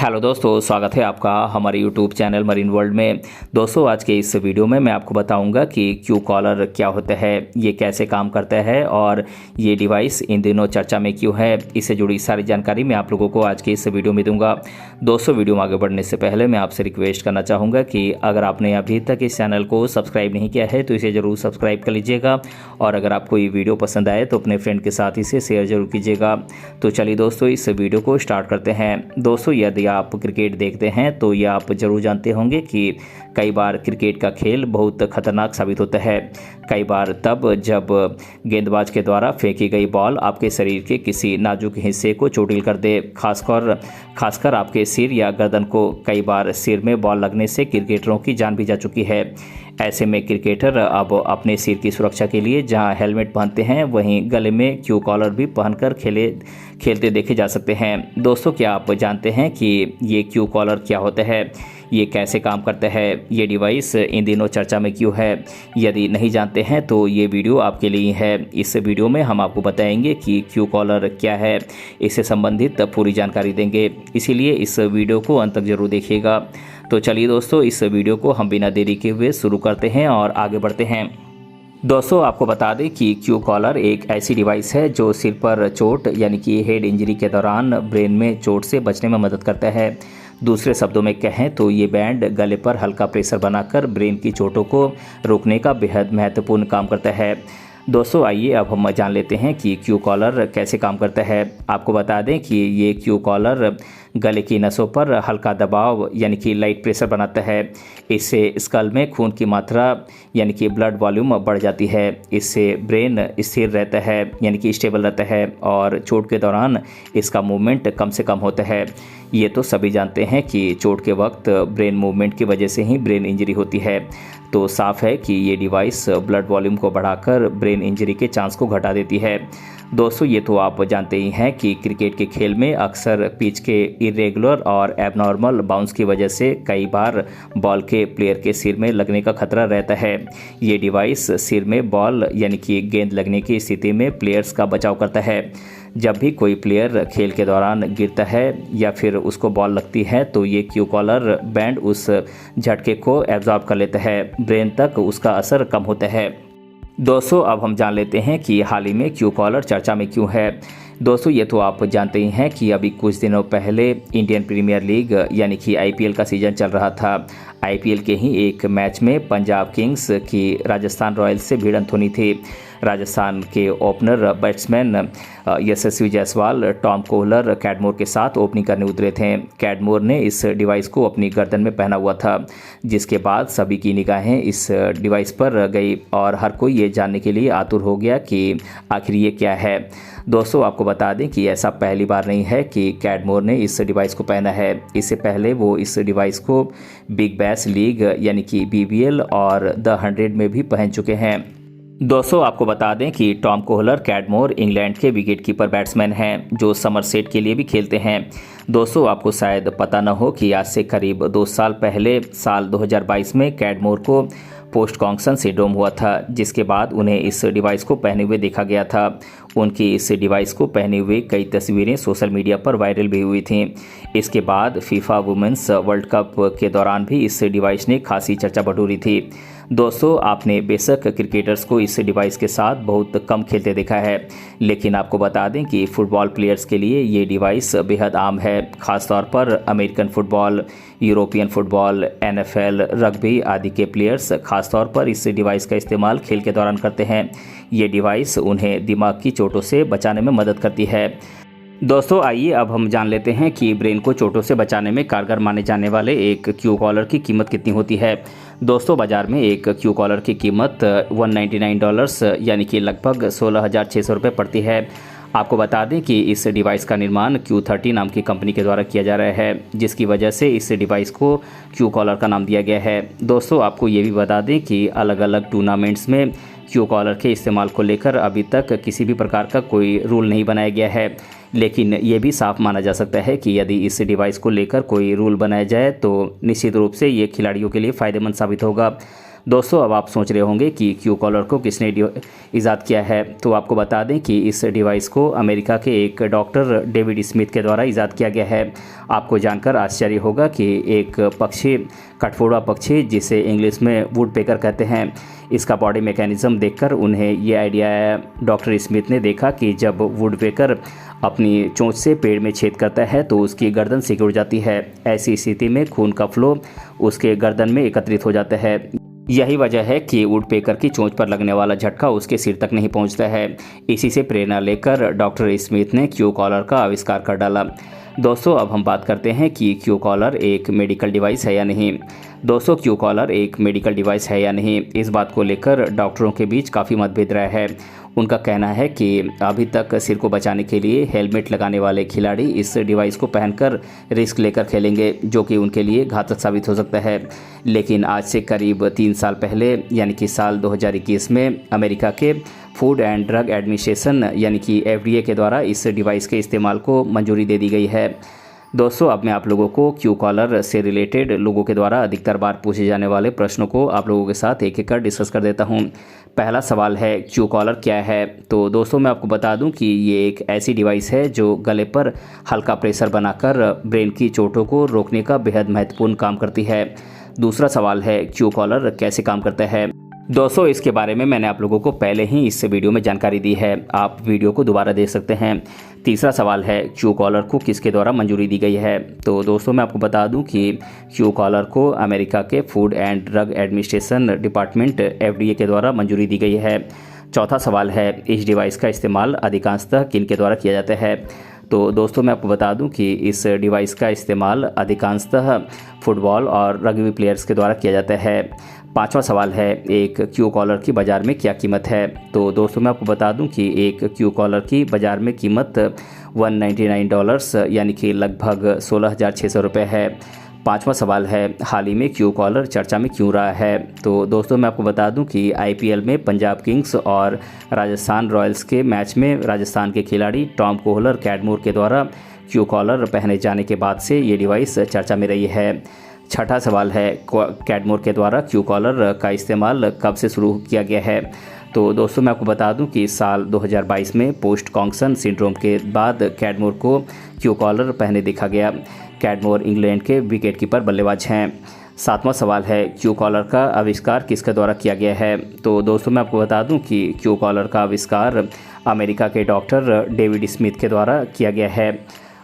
Hello दोस्तों, स्वागत है आपका हमारे यूट्यूब चैनल मरीन वर्ल्ड में। दोस्तों, आज के इस वीडियो में मैं आपको बताऊंगा कि क्यू कॉलर क्या होता है, ये कैसे काम करता है और ये डिवाइस इन दिनों चर्चा में क्यों है। इससे जुड़ी सारी जानकारी मैं आप लोगों को आज के इस वीडियो में दूंगा। दोस्तों, वीडियो में आगे बढ़ने से पहले मैं आपसे रिक्वेस्ट करना चाहूँगा कि अगर आपने अभी तक इस चैनल को सब्सक्राइब नहीं किया है तो इसे ज़रूर सब्सक्राइब कर लीजिएगा और अगर आपको ये वीडियो पसंद आए तो अपने फ्रेंड के साथ इसे शेयर जरूर कीजिएगा। तो चलिए दोस्तों, इस वीडियो को स्टार्ट करते हैं। दोस्तों, यदि आप क्रिकेट देखते हैं तो ये आप जरूर जानते होंगे कि कई बार क्रिकेट का खेल बहुत खतरनाक साबित होता है। कई बार तब जब गेंदबाज के द्वारा फेंकी गई बॉल आपके शरीर के किसी नाजुक हिस्से को चोटिल कर दे, खासकर आपके सिर या गर्दन को। कई बार सिर में बॉल लगने से क्रिकेटरों की जान भी जा चुकी है। ऐसे में क्रिकेटर अब अपने सिर की सुरक्षा के लिए जहां हेलमेट पहनते हैं वहीं गले में क्यू कॉलर भी पहनकर खेलते देखे जा सकते हैं। दोस्तों, क्या आप जानते हैं कि ये क्यू कॉलर क्या होता है, ये कैसे काम करता है, ये डिवाइस इन दिनों चर्चा में क्यों है? यदि नहीं जानते हैं तो ये वीडियो आपके लिए है। इस वीडियो में हम आपको बताएंगे कि क्यू कॉलर क्या है, इससे संबंधित पूरी जानकारी देंगे, इसीलिए इस वीडियो को अंत तक जरूर देखिएगा। तो चलिए दोस्तों, इस वीडियो को हम बिना देरी के हुए शुरू करते हैं और आगे बढ़ते हैं। दोस्तों, आपको बता दें कि क्यू कॉलर एक ऐसी डिवाइस है जो सिर पर चोट यानी कि हेड इंजरी के दौरान ब्रेन में चोट से बचने में मदद करता है। दूसरे शब्दों में कहें तो ये बैंड गले पर हल्का प्रेशर बनाकर ब्रेन की चोटों को रोकने का बेहद महत्वपूर्ण काम करता है। दोस्तों, आइए अब हम जान लेते हैं कि क्यू कॉलर कैसे काम करता है। आपको बता दें कि ये क्यू कॉलर गले की नसों पर हल्का दबाव यानी कि लाइट प्रेशर बनाता है। इससे स्कल में खून की मात्रा यानी कि ब्लड वॉल्यूम बढ़ जाती है। इससे ब्रेन स्थिर रहता है यानी कि स्टेबल रहता है और चोट के दौरान इसका मूवमेंट कम से कम होता है। ये तो सभी जानते हैं कि चोट के वक्त ब्रेन मूवमेंट की वजह से ही ब्रेन इंजरी होती है। तो साफ है कि ये डिवाइस ब्लड वॉल्यूम को बढ़ाकर ब्रेन इंजरी के चांस को घटा देती है। दोस्तों, ये तो आप जानते ही हैं कि क्रिकेट के खेल में अक्सर पिच के इरेगुलर और एबनॉर्मल बाउंस की वजह से कई बार बॉल के प्लेयर के सिर में लगने का खतरा रहता है। ये डिवाइस सिर में बॉल यानी कि गेंद लगने की स्थिति में प्लेयर्स का बचाव करता है। जब भी कोई प्लेयर खेल के दौरान गिरता है या फिर उसको बॉल लगती है तो ये क्यू कॉलर बैंड उस झटके को एब्जॉर्ब कर लेता है, ब्रेन तक उसका असर कम होता है। दोस्तों, अब हम जान लेते हैं कि हाल ही में क्यू कॉलर चर्चा में क्यों है। दोस्तों, ये तो आप जानते ही हैं कि अभी कुछ दिनों पहले इंडियन प्रीमियर लीग यानी कि आईपीएल का सीज़न चल रहा था। आईपीएल के ही एक मैच में पंजाब किंग्स की राजस्थान रॉयल्स से भिड़ंत होनी थी। राजस्थान के ओपनर बैट्समैन यशस्वी जायसवाल टॉम कोहलर कैडमोर के साथ ओपनिंग करने उतरे थे। कैडमोर ने इस डिवाइस को अपनी गर्दन में पहना हुआ था, जिसके बाद सभी की निगाहें इस डिवाइस पर गई और हर कोई ये जानने के लिए आतुर हो गया कि आखिर ये क्या है। दोस्तों, आपको बता दें कि ऐसा पहली बार नहीं है कि कैडमोर ने इस डिवाइस को पहना है। इससे पहले वो इस डिवाइस को बिग बैश लीग यानी कि बीबीएल और द 100 में भी पहन चुके हैं। दोस्तों, आपको बता दें कि टॉम कोहलर कैडमोर इंग्लैंड के विकेटकीपर बैट्समैन हैं जो समरसेट के लिए भी खेलते हैं। दोस्तों, आपको शायद पता न हो कि आज से करीब 2 साल पहले साल 2022 में कैडमोर को पोस्ट कॉन्क्शन सिंड्रोम हुआ था, जिसके बाद उन्हें इस डिवाइस को पहने हुए देखा गया था। उनकी इस डिवाइस को पहने हुए कई तस्वीरें सोशल मीडिया पर वायरल भी हुई थीं। इसके बाद फीफा वुमेन्स वर्ल्ड कप के दौरान भी इस डिवाइस ने खासी चर्चा बटोरी थी। दोस्तों, आपने बेशक क्रिकेटर्स को इस डिवाइस के साथ बहुत कम खेलते देखा है, लेकिन आपको बता दें कि फुटबॉल प्लेयर्स के लिए ये डिवाइस बेहद आम है। खासतौर पर American football, European football, NFL, rugby आदि के प्लेयर्स खासतौर पर इस डिवाइस का इस्तेमाल खेल के दौरान करते हैं। ये डिवाइस उन्हें दिमाग की चोटों से बचाने में मदद करती है। दोस्तों, आइए अब हम जान लेते हैं कि ब्रेन को चोटों से बचाने में कारगर माने जाने वाले एक क्यू कॉलर की कीमत कितनी होती है। दोस्तों, बाजार में एक क्यू कॉलर की कीमत $199 यानी कि लगभग 16,600 रुपये पड़ती है। आपको बता दें कि इस डिवाइस का निर्माण Q30 नाम की कंपनी के द्वारा किया जा रहा है, जिसकी वजह से इस डिवाइस को क्यू कॉलर का नाम दिया गया है। दोस्तों, आपको ये भी बता दें कि अलग अलग टूर्नामेंट्स में क्यू कॉलर के इस्तेमाल को लेकर अभी तक किसी भी प्रकार का कोई रूल नहीं बनाया गया है, लेकिन ये भी साफ माना जा सकता है कि यदि इस डिवाइस को लेकर कोई रूल बनाया जाए तो निश्चित रूप से ये खिलाड़ियों के लिए फ़ायदेमंद साबित होगा। दोस्तों अब आप सोच रहे होंगे कि क्यू कॉलर को किसने ईजाद किया है। तो आपको बता दें कि इस डिवाइस को अमेरिका के एक डॉक्टर डेविड स्मिथ के द्वारा ईजाद किया गया है। आपको जानकर आश्चर्य होगा कि एक पक्षी, कठफोड़वा पक्षी जिसे इंग्लिश में वुड पेकर कहते हैं, इसका बॉडी मैकेनिज्म देखकर उन्हें ये आइडिया आया। डॉक्टर स्मिथ ने देखा कि जब वुड पेकर अपनी चोंच से पेड़ में छेद करता है तो उसकी गर्दन सिकुड़ जाती है। ऐसी स्थिति में खून का फ्लो उसके गर्दन में एकत्रित हो जाता है। यही वजह है कि वुडपेकर की चोंच पर लगने वाला झटका उसके सिर तक नहीं पहुंचता है। इसी से प्रेरणा लेकर डॉक्टर स्मिथ ने क्यू कॉलर का आविष्कार कर डाला। दोस्तों अब हम बात करते हैं कि क्यू कॉलर एक मेडिकल डिवाइस है या नहीं। दोस्तों क्यू कॉलर एक मेडिकल डिवाइस है या नहीं, इस बात को लेकर डॉक्टरों के बीच काफ़ी मतभेद रहा है। उनका कहना है कि अभी तक सिर को बचाने के लिए हेलमेट लगाने वाले खिलाड़ी इस डिवाइस को पहनकर रिस्क लेकर खेलेंगे, जो कि उनके लिए घातक साबित हो सकता है। लेकिन आज से करीब 3 साल पहले यानी कि साल 2021 में अमेरिका के फूड एंड ड्रग एडमिनिस्ट्रेशन यानी कि FDA के द्वारा इस डिवाइस के इस्तेमाल को मंजूरी दे दी गई है। दोस्तों अब मैं आप लोगों को क्यू कॉलर से रिलेटेड लोगों के द्वारा अधिकतर बार पूछे जाने वाले प्रश्नों को आप लोगों के साथ एक एक कर डिस्कस कर देता हूं। पहला सवाल है क्यू कॉलर क्या है। तो दोस्तों मैं आपको बता दूं कि ये एक ऐसी डिवाइस है जो गले पर हल्का प्रेशर बनाकर ब्रेन की चोटों को रोकने का बेहद महत्वपूर्ण काम करती है। दूसरा सवाल है क्यू कॉलर कैसे काम करता है। दोस्तों इसके बारे में मैंने आप लोगों को पहले ही इस वीडियो में जानकारी दी है, आप वीडियो को दोबारा देख सकते हैं। तीसरा सवाल है क्यू कॉलर को किसके द्वारा मंजूरी दी गई है। तो दोस्तों मैं आपको बता दूं कि क्यू कॉलर को अमेरिका के food and drug administration department FDA के द्वारा मंजूरी दी गई है। चौथा सवाल है इस डिवाइस का इस्तेमाल अधिकांशतः किन के द्वारा किया जाता है। तो दोस्तों मैं आपको बता दूं कि इस डिवाइस का इस्तेमाल अधिकांशतः फुटबॉल और रग्बी प्लेयर्स के द्वारा किया जाता है। पांचवा सवाल है एक क्यू कॉलर की बाज़ार में क्या कीमत है। तो दोस्तों मैं आपको बता दूं कि एक क्यू कॉलर की बाज़ार में कीमत $199 यानी कि लगभग 16,600 रुपये है। पांचवा सवाल है हाल ही में क्यू कॉलर चर्चा में क्यों रहा है। तो दोस्तों मैं आपको बता दूं कि IPL में पंजाब किंग्स और राजस्थान रॉयल्स के मैच में राजस्थान के खिलाड़ी टॉम कोहलर कैडमोर के द्वारा क्यू कॉलर पहने जाने के बाद से ये डिवाइस चर्चा में रही है। छठा सवाल है कैडमोर के द्वारा क्यू कॉलर का इस्तेमाल कब से शुरू किया गया है। तो दोस्तों मैं आपको बता दूं कि साल 2022 में पोस्ट कॉन्सन सिंड्रोम के बाद कैडमोर को क्यू कॉलर पहने देखा गया। कैडमोर इंग्लैंड के विकेट कीपर बल्लेबाज हैं। सातवां सवाल है क्यू कॉलर का आविष्कार किसके द्वारा किया गया है। तो दोस्तों मैं आपको बता दूं कि क्यू कॉलर का आविष्कार अमेरिका के डॉक्टर डेविड स्मिथ के द्वारा किया गया है।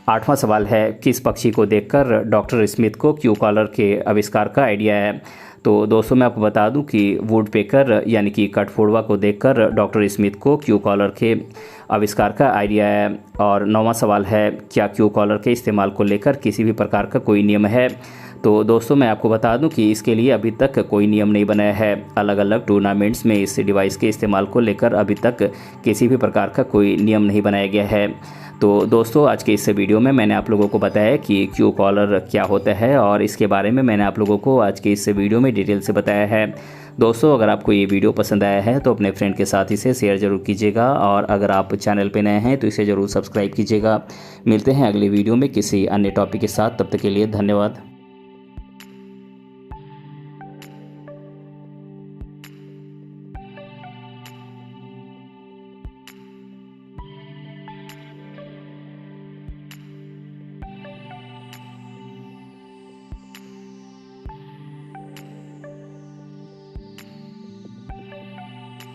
आठवां सवाल है किस पक्षी को देखकर डॉक्टर स्मिथ को क्यू कॉलर के आविष्कार का आइडिया है। तो दोस्तों मैं आपको बता दूं कि वुड पेकर यानी कि कठफोड़वा को देखकर डॉक्टर स्मिथ को क्यू कॉलर के आविष्कार का आइडिया है। और नौवां सवाल है क्या क्यू कॉलर के इस्तेमाल को लेकर किसी भी प्रकार का कोई नियम है। तो दोस्तों मैं आपको बता दूं कि इसके लिए अभी तक कोई नियम नहीं बनाया है। अलग अलग टूर्नामेंट्स में इस डिवाइस के इस्तेमाल को लेकर अभी तक किसी भी प्रकार का कोई नियम नहीं बनाया गया है। तो दोस्तों आज के इस वीडियो में मैंने आप लोगों को बताया कि क्यू कॉलर क्या होता है और इसके बारे में मैंने आप लोगों को आज के इस वीडियो में डिटेल से बताया है। दोस्तों अगर आपको ये वीडियो पसंद आया है तो अपने फ्रेंड के साथ इसे शेयर ज़रूर कीजिएगा और अगर आप चैनल पे नए हैं तो इसे ज़रूर सब्सक्राइब कीजिएगा। मिलते हैं अगले वीडियो में किसी अन्य टॉपिक के साथ, तब तक के लिए धन्यवाद।